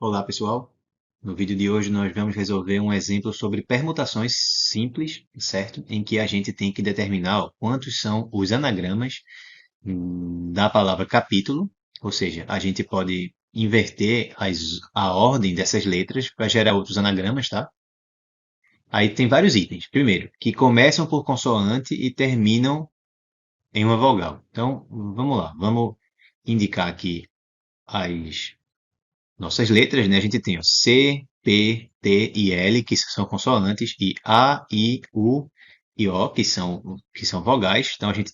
Olá, pessoal. No vídeo de hoje nós vamos resolver um exemplo sobre permutações simples, certo? Em que a gente tem que determinar quantos são os anagramas da palavra capítulo, ou seja, a gente pode inverter a ordem dessas letras para gerar outros anagramas, tá? Aí tem vários itens. Primeiro, que começam por consoante e terminam em uma vogal. Então, vamos lá. Vamos indicar aqui as nossas letras, né? A gente tem ó, C, P, T e L, que são consoantes, e A, I, U e O, que são vogais. Então, a gente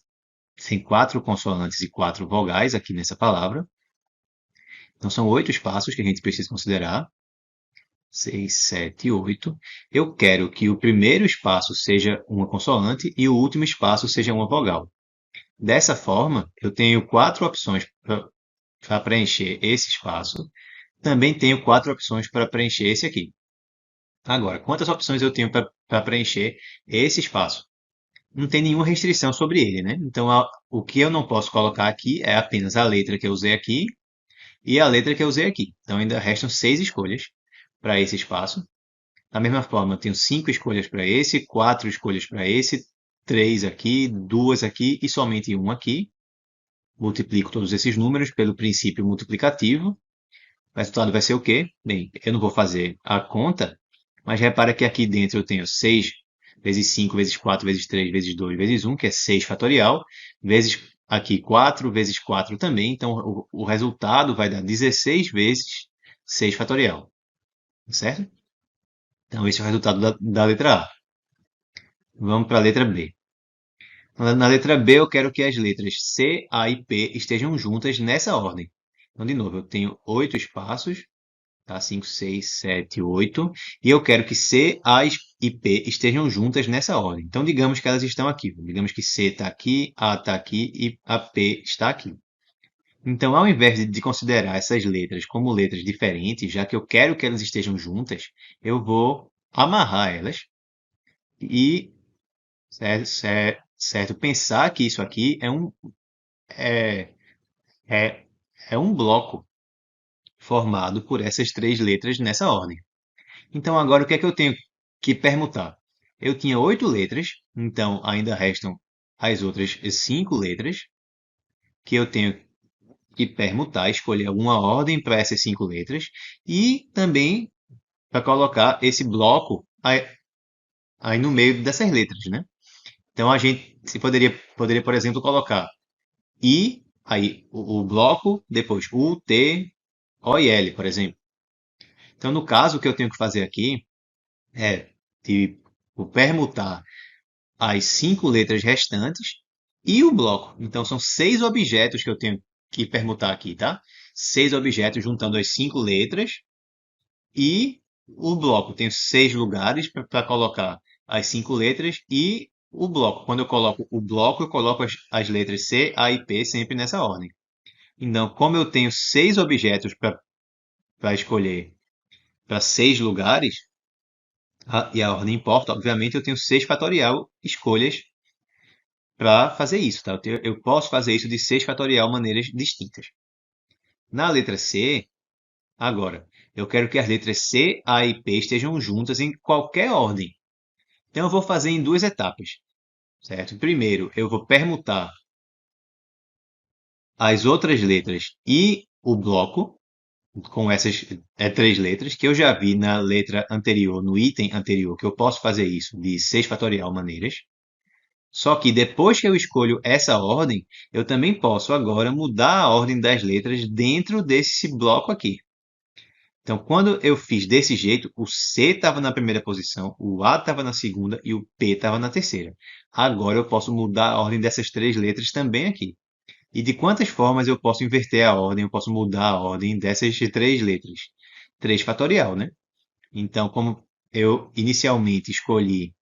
tem quatro consoantes e quatro vogais aqui nessa palavra. Então, são 8 espaços que a gente precisa considerar. 6, 7, 8. Eu quero que o primeiro espaço seja uma consoante e o último espaço seja uma vogal. Dessa forma, eu tenho quatro opções para preencher esse espaço. Também tenho quatro opções para preencher esse aqui. Agora, quantas opções eu tenho para preencher esse espaço? Não tem nenhuma restrição sobre ele, né? Então, o que eu não posso colocar aqui é apenas a letra que eu usei aqui e a letra que eu usei aqui. Então, ainda restam 6 escolhas para esse espaço. Da mesma forma, eu tenho 5 escolhas para esse, 4 escolhas para esse, 3 aqui, 2 aqui e somente um aqui. Multiplico todos esses números pelo princípio multiplicativo. O resultado vai ser o quê? Bem, eu não vou fazer a conta, mas repara que aqui dentro eu tenho 6 vezes 5 vezes 4 vezes 3 vezes 2 vezes 1, que é 6 fatorial, vezes aqui 4 vezes 4 também. Então, o resultado vai dar 16 vezes 6 fatorial, certo? Então, esse é o resultado da letra A. Vamos para a letra B. Na letra B, eu quero que as letras C, A e P estejam juntas nessa ordem. Então, de novo, eu tenho 8 espaços, tá? 5, 6, 7, 8. E eu quero que C, A e P estejam juntas nessa ordem. Então, digamos que elas estão aqui. Digamos que C está aqui, A está aqui e a P está aqui. Então, ao invés de considerar essas letras como letras diferentes, já que eu quero que elas estejam juntas, eu vou amarrar elas e, certo, pensar que isso aqui é, é, é um bloco formado por essas três letras nessa ordem. Então, agora o que é que eu tenho que permutar? Eu tinha 8 letras, então ainda restam as outras 5 letras que eu tenho que permutar, escolher alguma ordem para essas 5 letras e também para colocar esse bloco aí no meio dessas letras, né? Então a gente poderia, por exemplo, colocar I, aí o bloco, depois U, T, O e L, por exemplo. Então, no caso, o que eu tenho que fazer aqui é tipo, permutar as 5 letras restantes e o bloco. Então, são 6 objetos que eu tenho que permutar aqui, tá? 6 objetos juntando as 5 letras e o bloco. Tenho 6 lugares para colocar as 5 letras e o bloco. Quando eu coloco o bloco, eu coloco as letras C, A e P sempre nessa ordem. Então, como eu tenho 6 objetos para escolher para 6 lugares, e a ordem importa, obviamente eu tenho 6 fatorial escolhas para fazer isso, tá? Eu posso fazer isso de 6 fatorial maneiras distintas. Na letra C, agora, eu quero que as letras C, A e P estejam juntas em qualquer ordem. Então eu vou fazer em duas etapas, certo? Primeiro, eu vou permutar as outras letras e o bloco com essas três letras, que eu já vi na letra anterior, no item anterior, que eu posso fazer isso de 6 fatorial maneiras. Só que depois que eu escolho essa ordem, eu também posso agora mudar a ordem das letras dentro desse bloco aqui. Então, quando eu fiz desse jeito, o C estava na primeira posição, o A estava na segunda e o P estava na terceira. Agora eu posso mudar a ordem dessas três letras também aqui. E de quantas formas eu posso inverter a ordem, eu posso mudar a ordem dessas três letras? 3 fatorial, né? Então, como eu inicialmente escolhi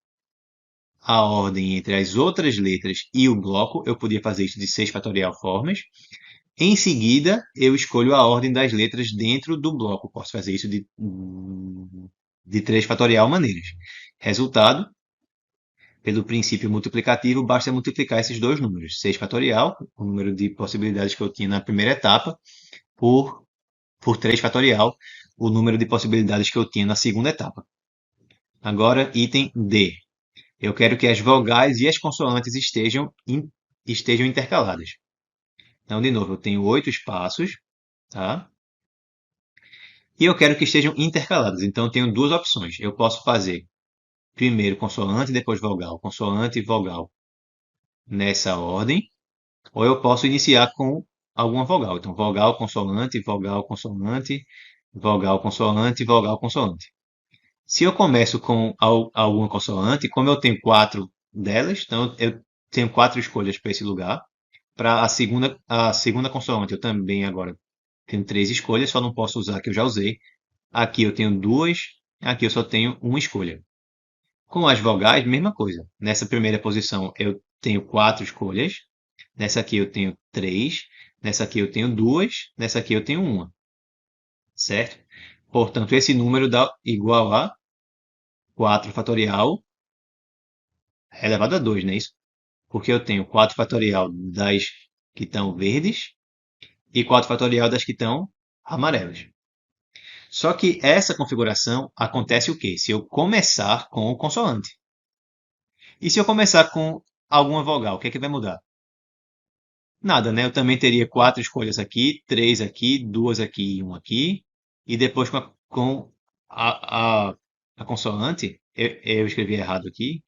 a ordem entre as outras letras e o bloco, eu podia fazer isso de 6 fatorial formas. Em seguida, eu escolho a ordem das letras dentro do bloco. Posso fazer isso de 3 fatorial maneiras. Resultado, pelo princípio multiplicativo, basta multiplicar esses dois números. 6 fatorial, o número de possibilidades que eu tinha na primeira etapa, por por 3 fatorial, o número de possibilidades que eu tinha na segunda etapa. Agora, item D. Eu quero que as vogais e as consoantes estejam intercaladas. Então, de novo, eu tenho 8 espaços, tá? E eu quero que estejam intercaladas. Então, eu tenho duas opções. Eu posso fazer primeiro consoante, depois vogal, consoante e vogal nessa ordem. Ou eu posso iniciar com alguma vogal. Então, vogal, consoante, vogal, consoante, vogal, consoante, vogal, consoante. Se eu começo com alguma consoante, como eu tenho quatro delas, então eu tenho quatro escolhas para esse lugar. Para a segunda consoante, eu também agora tenho três escolhas, só não posso usar a que eu já usei. Aqui eu tenho duas, aqui eu só tenho uma escolha. Com as vogais, mesma coisa. Nessa primeira posição eu tenho quatro escolhas, nessa aqui eu tenho três, nessa aqui eu tenho duas, nessa aqui eu tenho uma, certo? Portanto, esse número dá igual a 4 fatorial elevado a 2, não é isso? Porque eu tenho 4 fatorial das que estão verdes e 4 fatorial das que estão amarelas. Só que essa configuração acontece o quê? Se eu começar com o consoante. E se eu começar com alguma vogal, o que é que vai mudar? Nada, né? Eu também teria quatro escolhas aqui, três aqui, duas aqui e uma aqui. E depois com a consoante, eu escrevi errado aqui,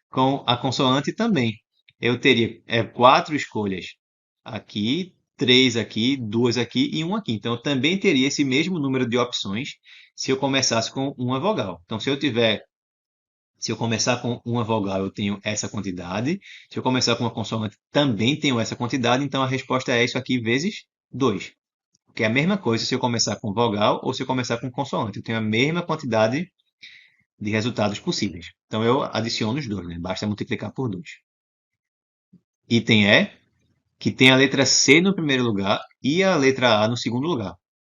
com a consoante também. Eu teria quatro escolhas aqui, três aqui, duas aqui e uma aqui. Então, eu também teria esse mesmo número de opções se eu começasse com uma vogal. Então, se eu começar com uma vogal, eu tenho essa quantidade. Se eu começar com uma consoante, também tenho essa quantidade. Então, a resposta é isso aqui vezes 2. Que é a mesma coisa se eu começar com vogal ou se eu começar com consoante. Eu tenho a mesma quantidade de resultados possíveis. Então, eu adiciono os dois, né? Basta multiplicar por 2. Item E, que tem a letra C no primeiro lugar e a letra A no segundo lugar.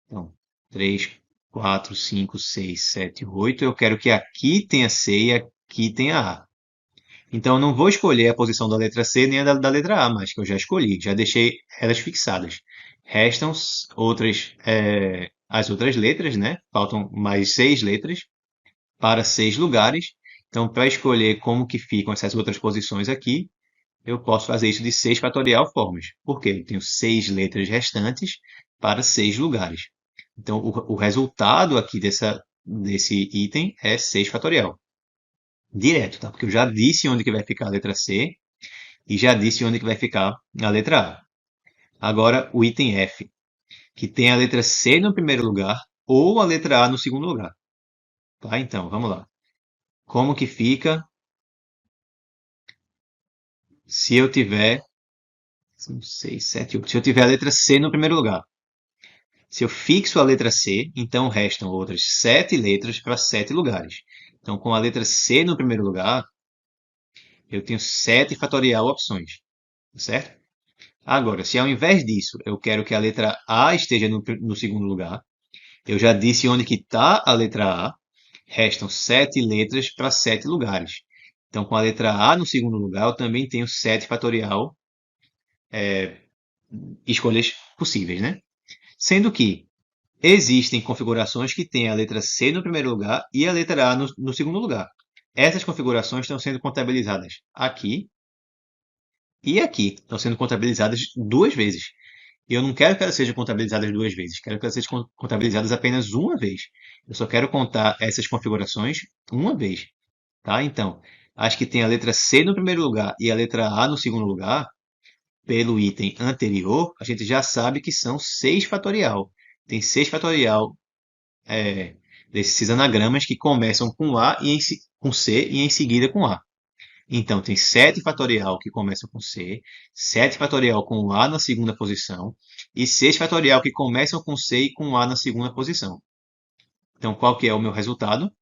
Então, 3, 4, 5, 6, 7, 8. Eu quero que aqui tenha C e aqui tenha A. Então, eu não vou escolher a posição da letra C nem a da letra A, mas que eu já escolhi, já deixei elas fixadas. Restam as outras letras, né? Faltam mais 6 letras para 6 lugares. Então, para escolher como que ficam essas outras posições aqui, eu posso fazer isso de 6 fatorial formas. Por quê? Eu tenho 6 letras restantes para 6 lugares. Então, o resultado aqui desse item é 6 fatorial. Direto, tá? Porque eu já disse onde que vai ficar a letra C e já disse onde que vai ficar a letra A. Agora, o item F, que tem a letra C no primeiro lugar ou a letra A no segundo lugar. Tá? Então, vamos lá. Como que fica se eu tiver 5, 6, 7, 8. Se eu tiver a letra C no primeiro lugar? Se eu fixo a letra C, então restam outras 7 letras para 7 lugares. Então, com a letra C no primeiro lugar, eu tenho 7 fatorial opções, certo? Agora, se ao invés disso eu quero que a letra A esteja no segundo lugar, eu já disse onde que está a letra A, restam 7 letras para 7 lugares. Então, com a letra A no segundo lugar, eu também tenho 7 fatorial escolhas possíveis, né? Sendo que existem configurações que têm a letra C no primeiro lugar e a letra A no segundo lugar. Essas configurações estão sendo contabilizadas aqui e aqui. Estão sendo contabilizadas duas vezes. Eu não quero que elas sejam contabilizadas duas vezes. Quero que elas sejam contabilizadas apenas uma vez. Eu só quero contar essas configurações uma vez. Tá? Então, as que têm a letra C no primeiro lugar e a letra A no segundo lugar, pelo item anterior, a gente já sabe que são 6 fatorial. Tem 6 fatorial desses anagramas que começam com A com C e em seguida com A. Então, tem 7 fatorial que começam com C, 7 fatorial com A na segunda posição e 6 fatorial que começam com C e com A na segunda posição. Então, qual que é o meu resultado?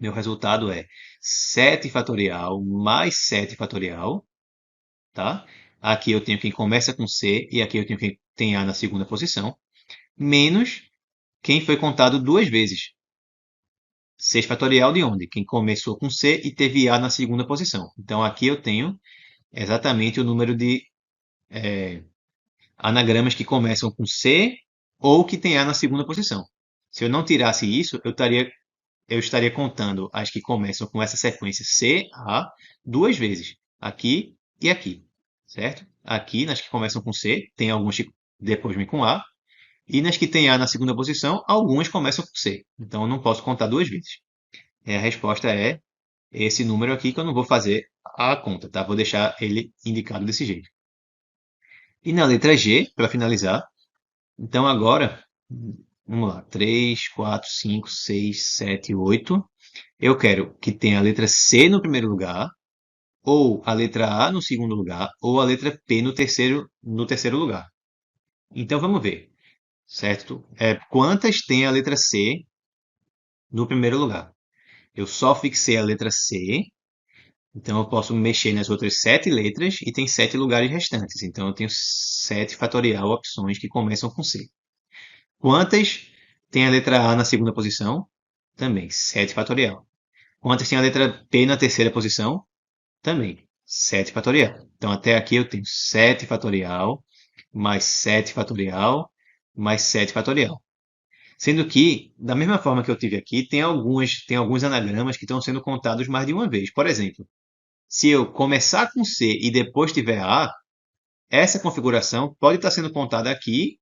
Meu resultado é 7 fatorial mais 7 fatorial, tá? Aqui eu tenho quem começa com C e aqui eu tenho quem tem A na segunda posição, menos quem foi contado duas vezes. 6 fatorial de onde? Quem começou com C e teve A na segunda posição. Então aqui eu tenho exatamente o número de anagramas que começam com C ou que tem A na segunda posição. Se eu não tirasse isso, eu estaria contando as que começam com essa sequência C, A, duas vezes. Aqui e aqui, certo? Aqui, nas que começam com C, tem algumas que depois vêm com A. E nas que tem A na segunda posição, algumas começam com C. Então eu não posso contar duas vezes. A resposta é esse número aqui que eu não vou fazer a conta, tá? Vou deixar ele indicado desse jeito. E na letra G, para finalizar, então agora, vamos lá, 3, 4, 5, 6, 7, 8. Eu quero que tenha a letra C no primeiro lugar, ou a letra A no segundo lugar, ou a letra P no terceiro lugar. Então vamos ver, certo? Quantas tem a letra C no primeiro lugar? Eu só fixei a letra C, então eu posso mexer nas outras 7 letras e tem 7 lugares restantes. Então eu tenho 7 fatorial opções que começam com C. Quantas tem a letra A na segunda posição? Também, 7 fatorial. Quantas tem a letra P na terceira posição? Também, 7 fatorial. Então até aqui eu tenho 7 fatorial, mais 7 fatorial, mais 7 fatorial. Sendo que, da mesma forma que eu tive aqui, tem alguns anagramas que estão sendo contados mais de uma vez. Por exemplo, se eu começar com C e depois tiver A, essa configuração pode estar sendo contada aqui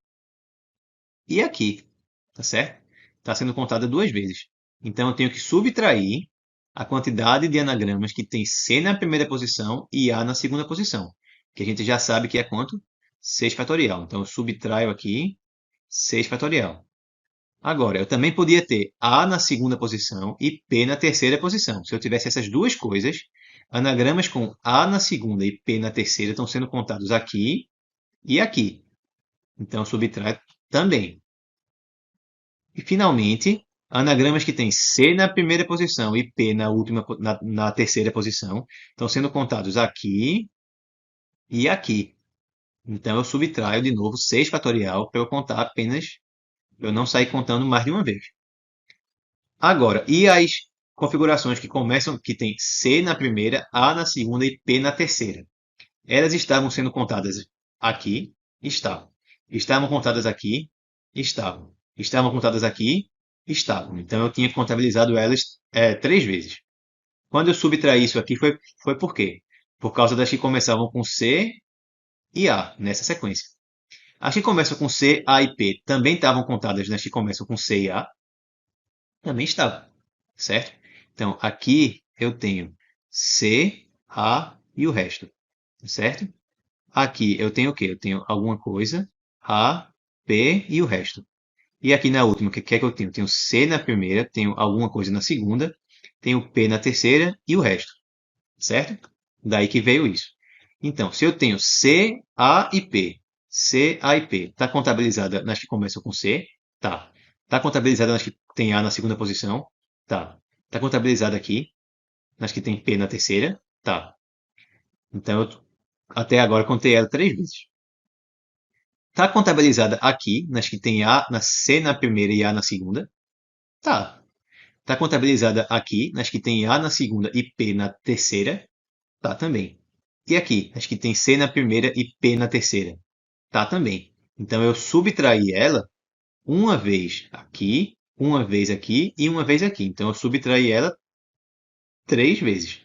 e aqui, tá certo? Está sendo contada duas vezes. Então eu tenho que subtrair a quantidade de anagramas que tem C na primeira posição e A na segunda posição, que a gente já sabe que é quanto? 6 fatorial. Então eu subtraio aqui 6 fatorial. Agora, eu também podia ter A na segunda posição e P na terceira posição. Se eu tivesse essas duas coisas, anagramas com A na segunda e P na terceira estão sendo contados aqui e aqui. Então, subtrai também. E, finalmente, anagramas que têm C na primeira posição e P na terceira posição estão sendo contados aqui e aqui. Então, eu subtraio de novo 6 fatorial para eu contar apenas, para eu não sair contando mais de uma vez. Agora, e as configurações que começam, que tem C na primeira, A na segunda e P na terceira? Elas estavam sendo contadas aqui? Estavam. Estavam contadas aqui? Estavam. Estavam contadas aqui? Estavam. Então eu tinha contabilizado elas 3 vezes. Quando eu subtraí isso aqui foi por quê? Por causa das que começavam com C e A, nessa sequência. As que começam com C, A e P também estavam contadas nas que começam com C e A? Também estava, certo? Então, aqui eu tenho C, A e o resto, certo? Aqui eu tenho o quê? Eu tenho alguma coisa, A, P e o resto. E aqui na última, o que é que eu tenho? Eu tenho C na primeira, tenho alguma coisa na segunda, tenho P na terceira e o resto, certo? Daí que veio isso. Então, se eu tenho C, A e P, C, A e P, está contabilizada nas que começam com C? Tá. Está contabilizada nas que tem A na segunda posição? Tá. Está contabilizada aqui, nas que tem P na terceira? Tá. Então, até agora contei ela 3 vezes. Está contabilizada aqui, nas que tem A na C na primeira e A na segunda? Tá. Está contabilizada aqui, nas que tem A na segunda e P na terceira? Tá também. E aqui, as que tem C na primeira e P na terceira? Tá também. Então eu subtraí ela uma vez aqui, uma vez aqui e uma vez aqui. Então eu subtraí ela 3 vezes.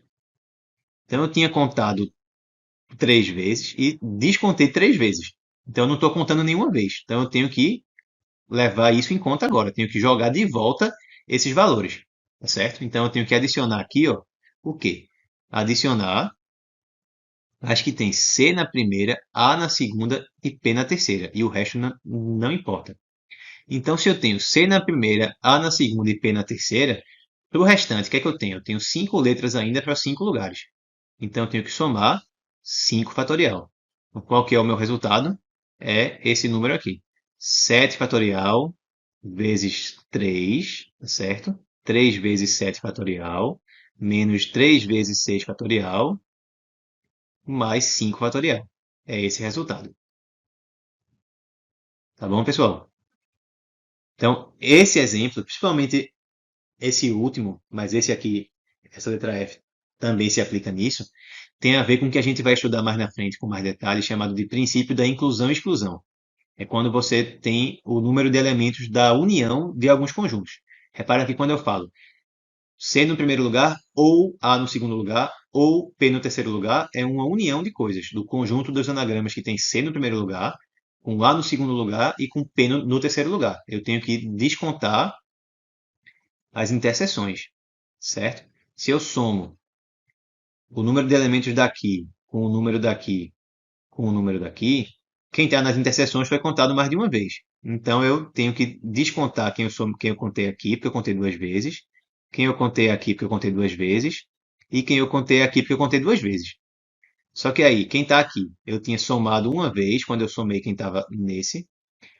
Então eu tinha contado 3 vezes e descontei 3 vezes. Então eu não estou contando nenhuma vez. Então eu tenho que levar isso em conta agora. Eu tenho que jogar de volta esses valores. Tá certo? Então eu tenho que adicionar aqui, ó, o quê? Adicionar as que tem C na primeira, A na segunda e P na terceira. E o resto não importa. Então, se eu tenho C na primeira, A na segunda e P na terceira, para o restante, o que é que eu tenho? Eu tenho 5 letras ainda para 5 lugares. Então, eu tenho que somar 5 fatorial. Então, qual que é o meu resultado? É esse número aqui. 7 fatorial vezes 3, certo? 3 vezes 7 fatorial, menos 3 vezes 6 fatorial, mais 5 fatorial. É esse resultado. Tá bom, pessoal? Então, esse exemplo, principalmente esse último, mas esse aqui, essa letra F, também se aplica nisso, tem a ver com o que a gente vai estudar mais na frente com mais detalhes, chamado de princípio da inclusão e exclusão. É quando você tem o número de elementos da união de alguns conjuntos. Repara que quando eu falo C no primeiro lugar, ou A no segundo lugar, ou P no terceiro lugar, é uma união de coisas, do conjunto dos anagramas que tem C no primeiro lugar, com A no segundo lugar e com P no terceiro lugar. Eu tenho que descontar as interseções, certo? Se eu somo o número de elementos daqui com o número daqui com o número daqui, quem está nas interseções foi contado mais de uma vez. Então eu tenho que descontar quem eu contei aqui, porque eu contei duas vezes, quem eu contei aqui porque eu contei duas vezes, e quem eu contei aqui porque eu contei duas vezes. Só que aí, quem está aqui, eu tinha somado uma vez quando eu somei quem estava nesse,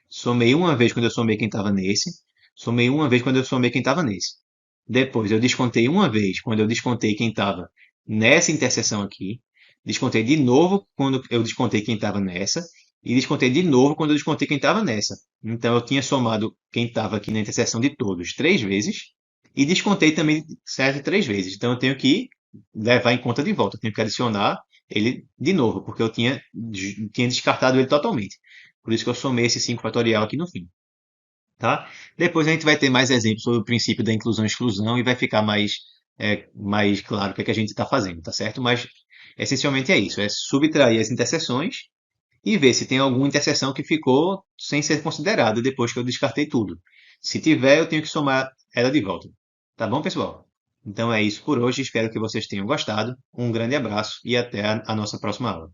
somei uma vez quando eu somei quem estava nesse, somei uma vez quando eu somei quem estava nesse. Depois eu descontei uma vez quando eu descontei quem estava nessa interseção aqui, descontei de novo quando eu descontei quem estava nessa, e descontei de novo quando eu descontei quem estava nessa. Então eu tinha somado quem estava aqui na interseção de todos três vezes, e descontei também certo três vezes. Então eu tenho que levar em conta de volta, eu tenho que adicionar ele de novo, porque eu tinha descartado ele totalmente. Por isso que eu somei esse 5 fatorial aqui no fim, tá? Depois a gente vai ter mais exemplos sobre o princípio da inclusão e exclusão e vai ficar mais claro o que é que a gente está fazendo, tá certo? Mas essencialmente é isso, é subtrair as interseções e ver se tem alguma interseção que ficou sem ser considerada depois que eu descartei tudo. Se tiver, eu tenho que somar ela de volta. Tá bom, pessoal? Então é isso por hoje, espero que vocês tenham gostado. Um grande abraço e até a nossa próxima aula.